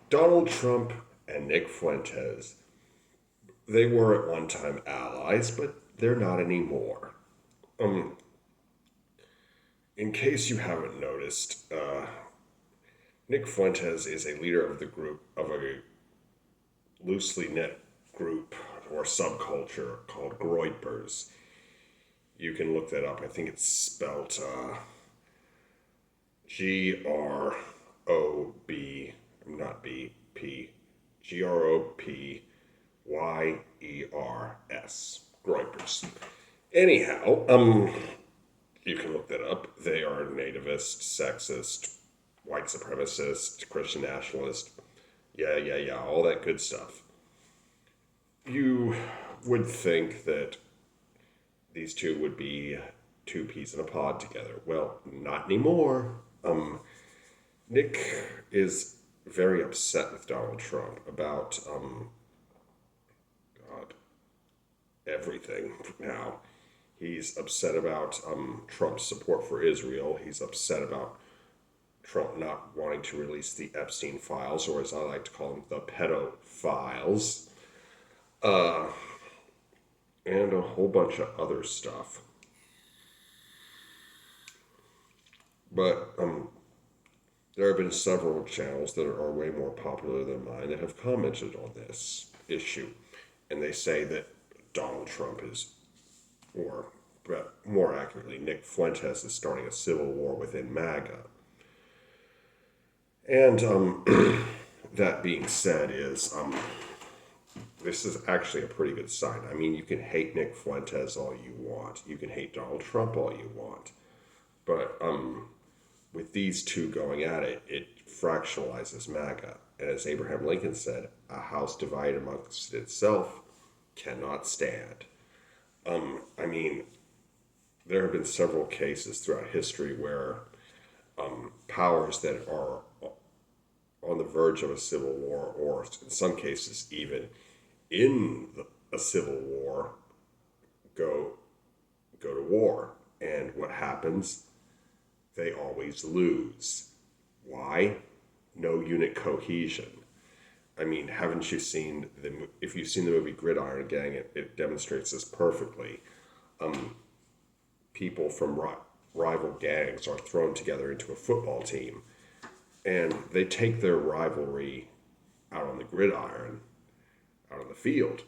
Donald Trump and Nick Fuentes, they were at one time allies, but they're not anymore. Um, in case you haven't noticed, Nick Fuentes is a leader of the group of a loosely knit group or subculture called Groypers. You can look that up. I think it's spelt G-R-O-B, not B, P, Gropyers. Groypers. Anyhow, you can look that up. They are nativist, sexist, white supremacist, Christian nationalist. Yeah, all that good stuff. You would think that these two would be two peas in a pod together. Well, not anymore. Nick is very upset with Donald Trump about God, everything now. He's upset about Trump's support for Israel. He's upset about Trump not wanting to release the Epstein files, or as I like to call them, the pedophiles, and a whole bunch of other stuff. But there have been several channels that are way more popular than mine that have commented on this issue. And they say that Donald Trump is, or but more accurately, Nick Fuentes is starting a civil war within MAGA. And that being said, is this is actually a pretty good sign. I mean, you can hate Nick Fuentes all you want. You can hate Donald Trump all you want. But with these two going at it, it fractionalizes MAGA. And as Abraham Lincoln said, a house divided amongst itself cannot stand. I mean, there have been several cases throughout history where powers that are on the verge of a civil war, or in some cases even in a civil war, go to war. And what happens? They always lose. Why? No unit cohesion. I mean, haven't you seen if you've seen the movie Gridiron Gang, it demonstrates this perfectly. People from rival gangs are thrown together into a football team, and they take their rivalry out on the gridiron, out on the field.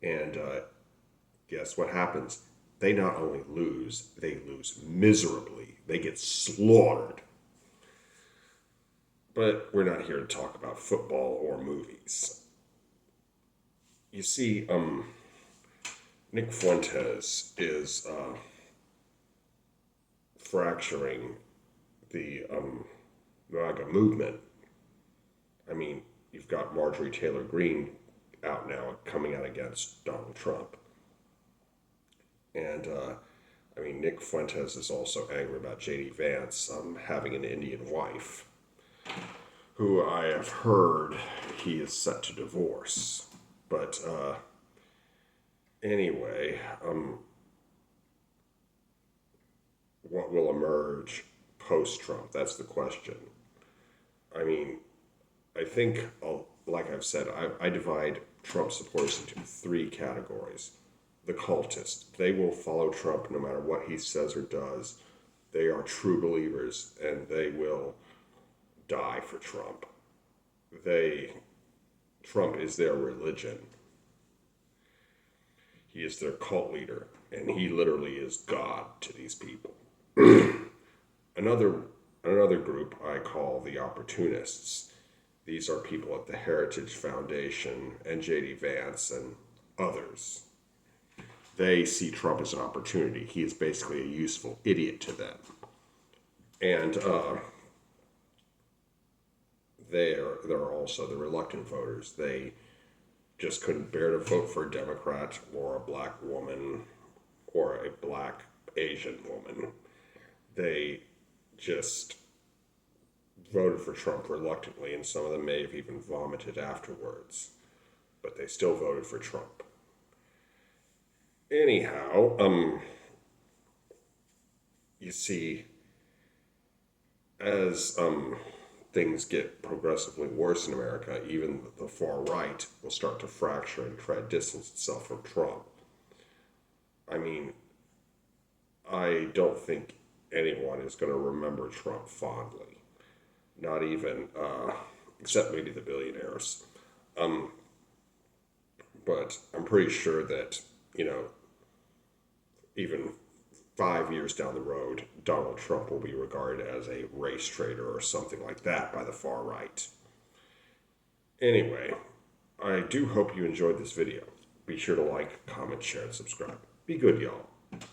And guess what happens? They not only lose, they lose miserably. They get slaughtered. But we're not here to talk about football or movies. You see, Nick Fuentes is fracturing the MAGA movement. I mean, you've got Marjorie Taylor Greene out now coming out against Donald Trump. And, I mean, Nick Fuentes is also angry about J.D. Vance having an Indian wife, who I have heard he is set to divorce. But anyway, what will emerge post-Trump? That's the question. I mean, I think, like I've said, I divide Trump supporters into three categories. The cultists, they will follow Trump no matter what he says or does. They are true believers, and they will die for Trump. Trump is their religion. He is their cult leader, and he literally is God to these people. Another group I call the opportunists. These are people at the Heritage Foundation and J.D. Vance and others. They see Trump as an opportunity. He is basically a useful idiot to them. And they're also the reluctant voters. They just couldn't bear to vote for a Democrat or a black woman or a black Asian woman. They just voted for Trump reluctantly, and some of them may have even vomited afterwards. But they still voted for Trump. Anyhow, you see, as things get progressively worse in America, even the far right will start to fracture and try to distance itself from Trump. I mean, I don't think anyone is going to remember Trump fondly. Not even, except maybe the billionaires. But I'm pretty sure that, you know, even 5 years down the road, Donald Trump will be regarded as a race traitor or something like that by the far right. Anyway, I do hope you enjoyed this video. Be sure to like, comment, share, and subscribe. Be good, y'all.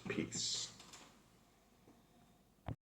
Peace.